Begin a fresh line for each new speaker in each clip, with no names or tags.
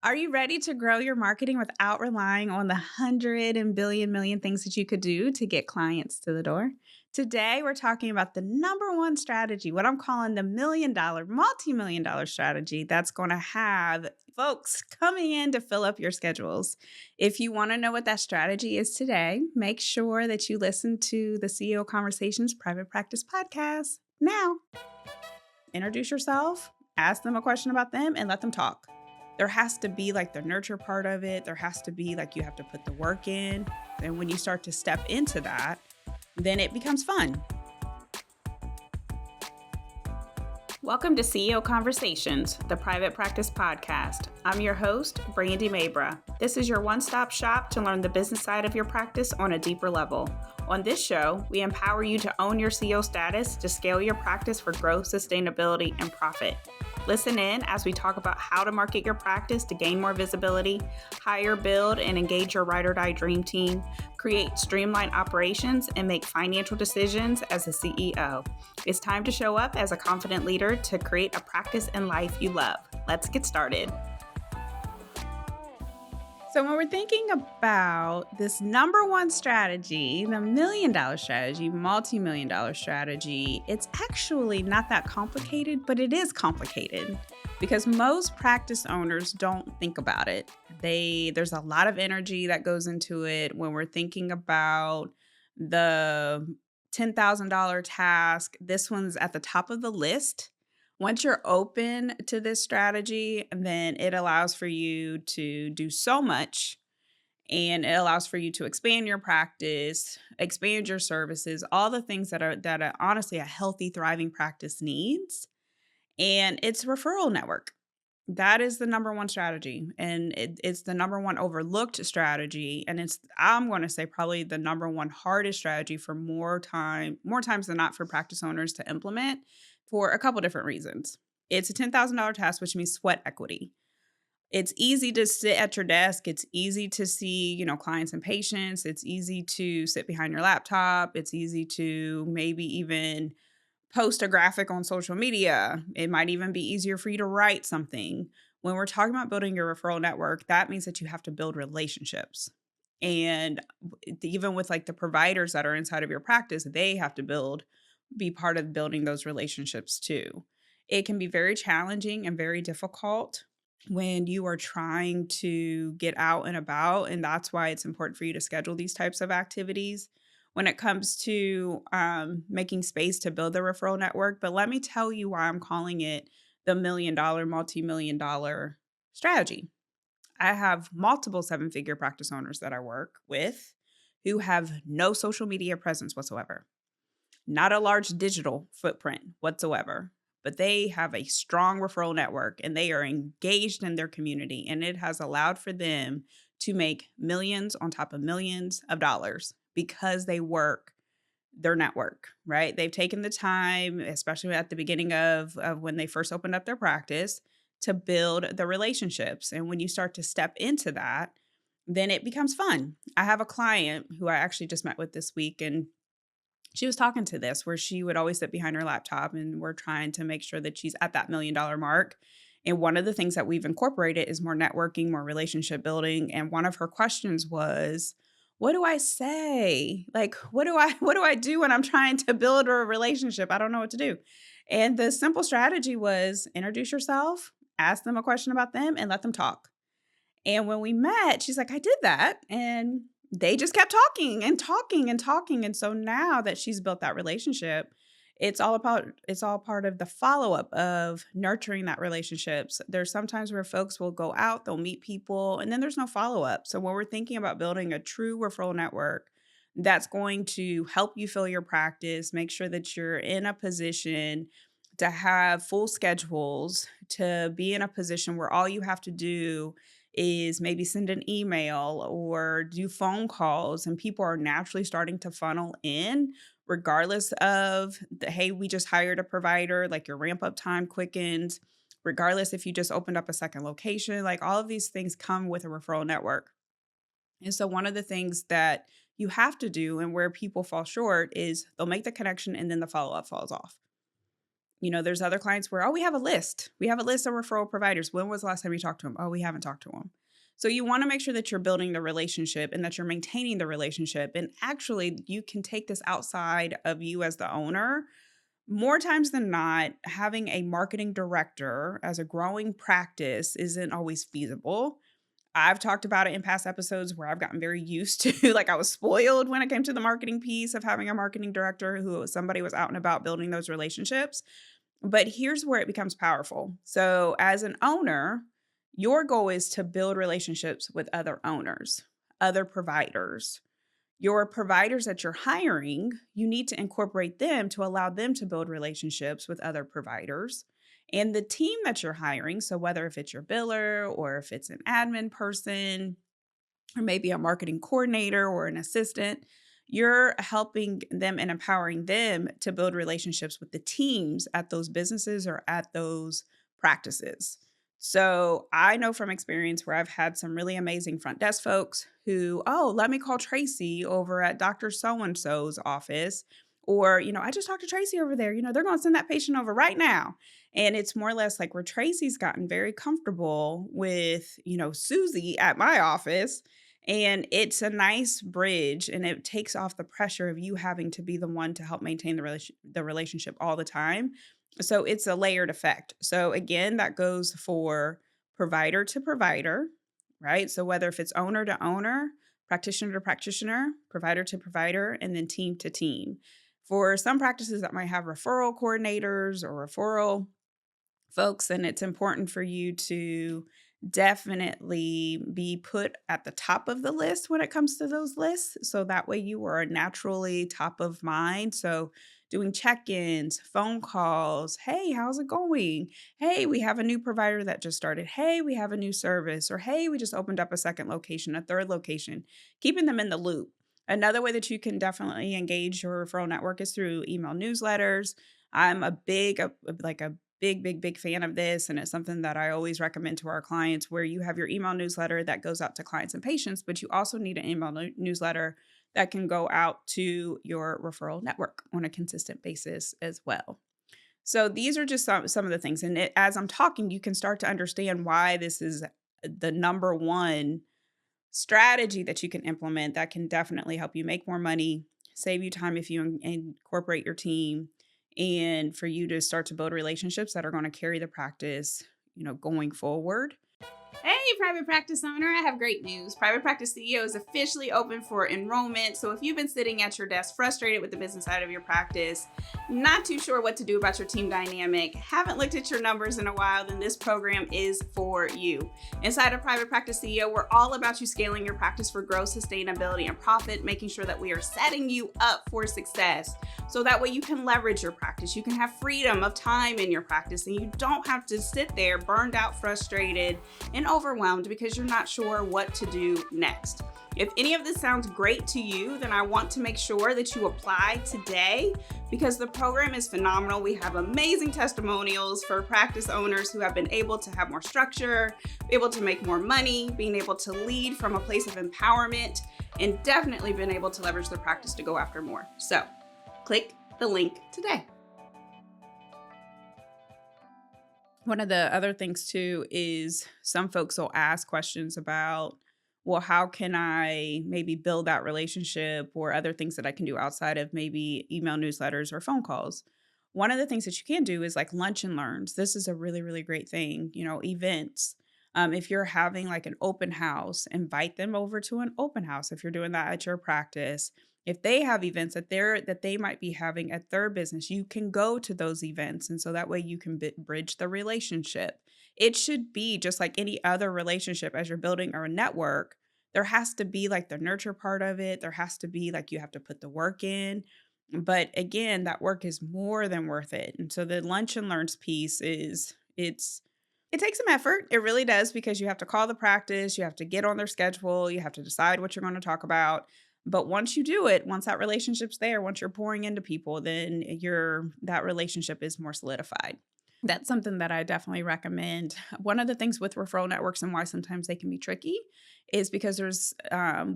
Are you ready to grow your marketing without relying on the hundred and billion million things that you could do to get clients to the door? Today, we're talking about the number one strategy, what I'm calling the $1 million, multi-million dollar strategy that's going to have folks coming in to fill up your schedules. If you want to know what that strategy is today, make sure that you listen to the CEO Conversations Private Practice podcast now. Introduce yourself, ask them a question about them, and let them talk. There has to be like the nurture part of it. There has to be like you have to put the work in. And when you start to step into that, then it becomes fun. Welcome to CEO Conversations, the private practice podcast. I'm your host, Brandy Mabra. This is your one-stop shop to learn the business side of your practice on a deeper level. On this show, we empower you to own your CEO status to scale your practice for growth, sustainability, and profit. Listen in as we talk about how to market your practice to gain more visibility, hire, build, and engage your ride or die dream team, create streamlined operations, and make financial decisions as a CEO. It's time to show up as a confident leader to create a practice and life you love. Let's get started. So when we're thinking about this number one strategy, the $1 million strategy, multi-million dollar strategy, it's actually not that complicated, but it is complicated because most practice owners don't think about it. There's a lot of energy that goes into it when we're thinking about the $10,000 task. This one's at the top of the list. Once you're open to this strategy, then it allows for you to do so much and it allows for you to expand your practice, expand your services, all the things that are honestly a healthy, thriving practice needs. And it's referral network. That is the number one strategy. And it's the number one overlooked strategy. And I'm going to say probably the number one hardest strategy for more times than not for practice owners to implement for a couple different reasons. It's a $10,000 task, which means sweat equity. It's easy to sit at your desk. It's easy to see, clients and patients. It's easy to sit behind your laptop. It's easy to maybe even post a graphic on social media. It might even be easier for you to write something. When we're talking about building your referral network, that means that you have to build relationships. And even with like the providers that are inside of your practice, they have to be part of building those relationships too. It can be very challenging and very difficult when you are trying to get out and about. And that's why it's important for you to schedule these types of activities when it comes to making space to build the referral network. But let me tell you why I'm calling it the $1 million, multi-million dollar strategy. I have multiple seven-figure practice owners that I work with who have no social media presence whatsoever, not a large digital footprint whatsoever, but they have a strong referral network and they are engaged in their community. And it has allowed for them to make millions on top of millions of dollars because they work their network, right? They've taken the time, especially at the beginning of when they first opened up their practice, to build the relationships. And when you start to step into that, then it becomes fun. I have a client who I actually just met with this week, and she was talking to this where she would always sit behind her laptop and we're trying to make sure that she's at that $1 million mark. And one of the things that we've incorporated is more networking, more relationship building. And one of her questions was, what do I say? Like, what do I do when I'm trying to build a relationship? I don't know what to do. And the simple strategy was introduce yourself, ask them a question about them, and let them talk. And when we met, she's like, I did that. And they just kept talking and talking and talking. And so now that she's built that relationship, it's all part of the follow-up of nurturing that relationships. There's sometimes where folks will go out, they'll meet people, and then there's no follow-up. So when we're thinking about building a true referral network that's going to help you fill your practice, make sure that you're in a position to have full schedules, to be in a position where all you have to do is maybe send an email or do phone calls, and people are naturally starting to funnel in regardless of hey, we just hired a provider, like your ramp up time quickens, regardless if you just opened up a second location, like all of these things come with a referral network. And so one of the things that you have to do and where people fall short is they'll make the connection and then the follow up falls off. There's other clients where, oh, we have a list. We have a list of referral providers. When was the last time you talked to them? Oh, we haven't talked to them. So you want to make sure that you're building the relationship and that you're maintaining the relationship. And actually, you can take this outside of you as the owner. More times than not, having a marketing director as a growing practice isn't always feasible. I've talked about it in past episodes where I've gotten very used to, like, I was spoiled when it came to the marketing piece of having a marketing director who somebody was out and about building those relationships. But here's where it becomes powerful. So, as an owner, your goal is to build relationships with other owners, other providers. Your providers that you're hiring, you need to incorporate them to allow them to build relationships with other providers. And the team that you're hiring, so whether if it's your biller or if it's an admin person or maybe a marketing coordinator or an assistant, you're helping them and empowering them to build relationships with the teams at those businesses or at those practices. So I know from experience where I've had some really amazing front desk folks who, oh, let me call Tracy over at Dr. So-and-so's office. Or, I just talked to Tracy over there. They're going to send that patient over right now. And it's more or less like where Tracy's gotten very comfortable with, Susie at my office, and it's a nice bridge and it takes off the pressure of you having to be the one to help maintain the relationship all the time. So it's a layered effect. So again, that goes for provider to provider, right? So whether if it's owner to owner, practitioner to practitioner, provider to provider, and then team to team. For some practices that might have referral coordinators or referral folks, and it's important for you to definitely be put at the top of the list when it comes to those lists. So that way you are naturally top of mind. So doing check-ins, phone calls, hey, how's it going? Hey, we have a new provider that just started. Hey, we have a new service. Or hey, we just opened up a second location, a third location, keeping them in the loop. Another way that you can definitely engage your referral network is through email newsletters. I'm a big fan of this. And it's something that I always recommend to our clients, where you have your email newsletter that goes out to clients and patients, but you also need an email newsletter that can go out to your referral network on a consistent basis as well. So these are just some of the things. And as I'm talking, you can start to understand why this is the number one strategy that you can implement that can definitely help you make more money, save you time if you incorporate your team, and for you to start to build relationships that are going to carry the practice, going forward. Hey, private practice owner, I have great news. Private Practice CEO is officially open for enrollment. So if you've been sitting at your desk frustrated with the business side of your practice, not too sure what to do about your team dynamic, haven't looked at your numbers in a while, then this program is for you. Inside of Private Practice CEO, we're all about you scaling your practice for growth, sustainability, and profit, making sure that we are setting you up for success. So that way you can leverage your practice. You can have freedom of time in your practice, and you don't have to sit there burned out, frustrated, and overwhelmed because you're not sure what to do next. If any of this sounds great to you, then I want to make sure that you apply today, because the program is phenomenal. We have amazing testimonials for practice owners who have been able to have more structure, able to make more money, being able to lead from a place of empowerment, and definitely been able to leverage their practice to go after more. So click the link today. One of the other things too is some folks will ask questions about, well, how can I maybe build that relationship, or other things that I can do outside of maybe email newsletters or phone calls. One of the things that you can do is like lunch and learns. This is a really, really great thing. Events. If you're having like an open house, invite them over to an open house. If you're doing that at your practice, if they have events that they might be having at their business, you can go to those events. And so that way you can bridge the relationship. It should be just like any other relationship. As you're building a network, there has to be like the nurture part of it. There has to be like, you have to put the work in. But again, that work is more than worth it. And so the lunch and learns piece it takes some effort. It really does, because you have to call the practice, you have to get on their schedule, you have to decide what you're going to talk about. But once you do it, once that relationship's there, once you're pouring into people, then that relationship is more solidified. That's something that I definitely recommend. One of the things with referral networks and why sometimes they can be tricky is because there's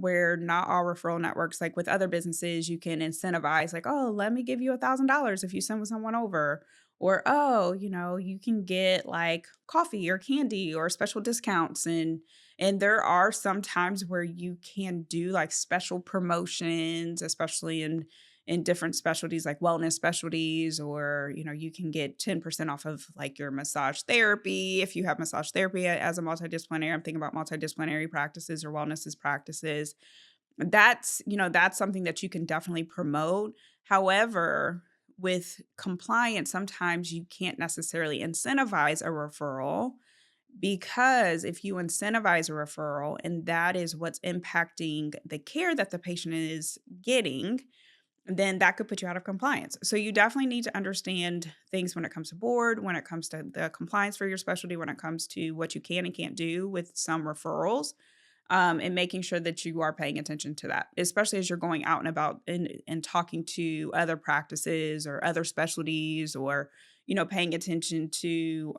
where not all referral networks, like with other businesses, you can incentivize like, oh, let me give you $1,000 if you send someone over. Or, oh, you can get like coffee or candy or special discounts. And there are some times where you can do like special promotions, especially in different specialties like wellness specialties, or you can get 10% off of like your massage therapy if you have massage therapy as a multidisciplinary. I'm thinking about multidisciplinary practices or wellnesses practices. That's something that you can definitely promote. However, with compliance, sometimes you can't necessarily incentivize a referral, because if you incentivize a referral and that is what's impacting the care that the patient is getting, then that could put you out of compliance. So you definitely need to understand things when it comes to board, when it comes to the compliance for your specialty, when it comes to what you can and can't do with some referrals, and making sure that you are paying attention to that, especially as you're going out and about and talking to other practices or other specialties, or paying attention to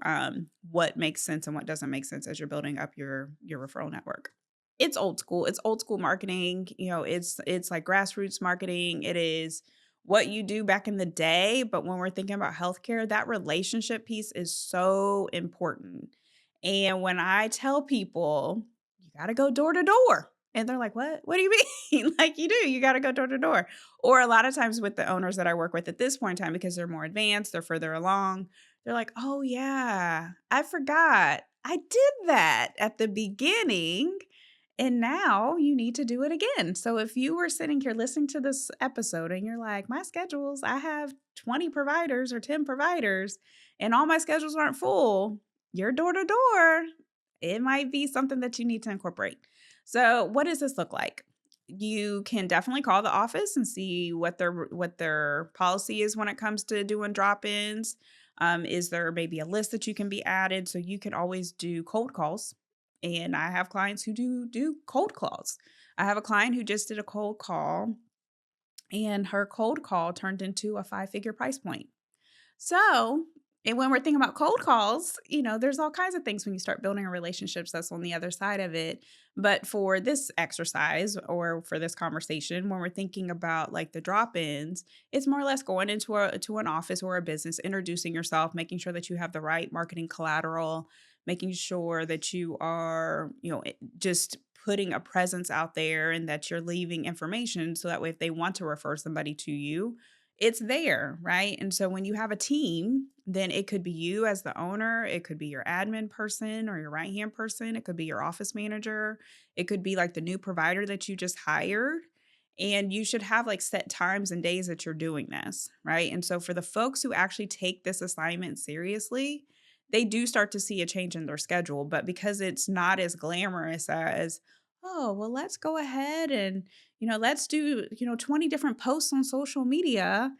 what makes sense and what doesn't make sense as you're building up your referral network. It's old school. It's old school marketing. It's like grassroots marketing. It is what you do back in the day, but when we're thinking about healthcare, that relationship piece is so important. And when I tell people, you got to go door to door, and they're like, "What? What do you mean?" Like, you do. You got to go door to door. Or a lot of times with the owners that I work with at this point in time, because they're more advanced, they're further along, they're like, "Oh yeah, I forgot. I did that at the beginning, and now you need to do it again." So if you were sitting here listening to this episode and you're like, my schedules, I have 20 providers or 10 providers and all my schedules aren't full, you're door to door. It might be something that you need to incorporate. So what does this look like? You can definitely call the office and see what their policy is when it comes to doing drop-ins. Is there maybe a list that you can be added? So you can always do cold calls, and I have clients who do cold calls. I have a client who just did a cold call, and her cold call turned into a five-figure price point. So, and when we're thinking about cold calls, there's all kinds of things when you start building a relationships that's on the other side of it. But for this exercise or for this conversation, when we're thinking about like the drop-ins, it's more or less going into to an office or a business, introducing yourself, making sure that you have the right marketing collateral, making sure that you are, just putting a presence out there and that you're leaving information so that way if they want to refer somebody to you, it's there, right? And so when you have a team, then it could be you as the owner, it could be your admin person or your right-hand person, it could be your office manager, it could be like the new provider that you just hired. And you should have like set times and days that you're doing this, right? And so for the folks who actually take this assignment seriously, they do start to see a change in their schedule. But because it's not as glamorous as, oh, well, let's go ahead and let's do, 20 different posts on social media.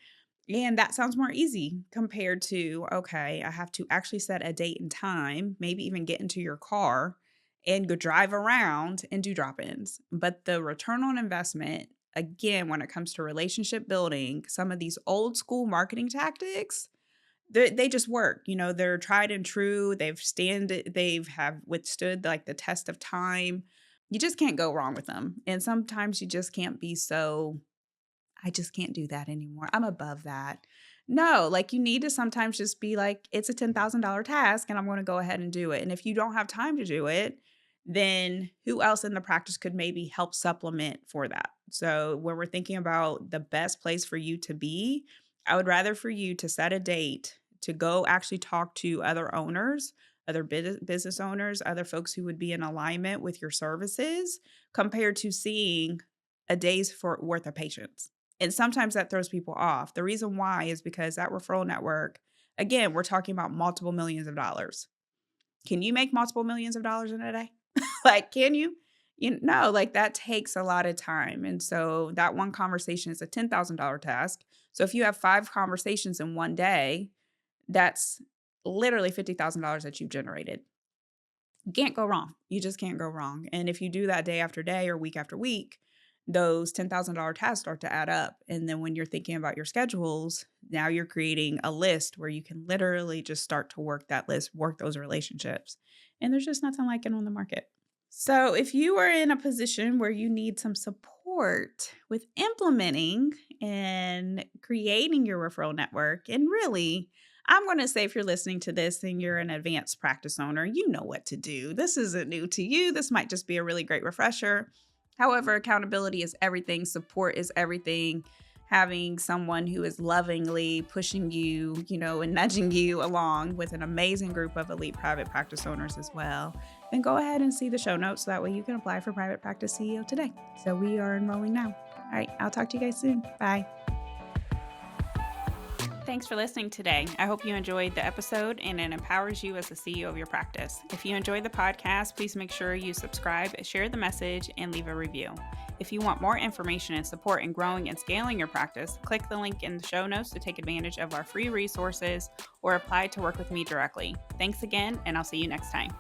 And that sounds more easy compared to, okay, I have to actually set a date and time, maybe even get into your car and go drive around and do drop ins. But the return on investment, again, when it comes to relationship building, some of these old school marketing tactics, they just work. They're tried and true. They've have withstood like the test of time. You just can't go wrong with them. And sometimes you just can't be so, I just can't do that anymore. I'm above that. No, like you need to sometimes just be like, it's a $10,000 task and I'm going to go ahead and do it. And if you don't have time to do it, then who else in the practice could maybe help supplement for that? So when we're thinking about the best place for you to be, I would rather for you to set a date to go actually talk to other owners, other business owners, other folks who would be in alignment with your services, compared to seeing a day's worth of patients. And sometimes that throws people off. The reason why is because that referral network, again, we're talking about multiple millions of dollars. Can you make multiple millions of dollars in a day? Like, can you? No, like that takes a lot of time. And so that one conversation is a $10,000 task. So if you have 5 conversations in one day, that's literally $50,000 that you've generated. You can't go wrong. You just can't go wrong. And if you do that day after day or week after week, those $10,000 tasks start to add up. And then when you're thinking about your schedules, now you're creating a list where you can literally just start to work that list, work those relationships. And there's just nothing like it on the market. So if you are in a position where you need some support with implementing and creating your referral network, and really, I'm going to say if you're listening to this and you're an advanced practice owner, you know what to do. This isn't new to you. This might just be a really great refresher. However, accountability is everything, support is everything. Having someone who is lovingly pushing you, and nudging you along with an amazing group of elite private practice owners as well. Then go ahead and see the show notes. So that way you can apply for Private Practice CEO today. So we are enrolling now. All right, I'll talk to you guys soon. Bye. Thanks for listening today. I hope you enjoyed the episode and it empowers you as the CEO of your practice. If you enjoyed the podcast, please make sure you subscribe, share the message, and leave a review. If you want more information and support in growing and scaling your practice, click the link in the show notes to take advantage of our free resources or apply to work with me directly. Thanks again, and I'll see you next time.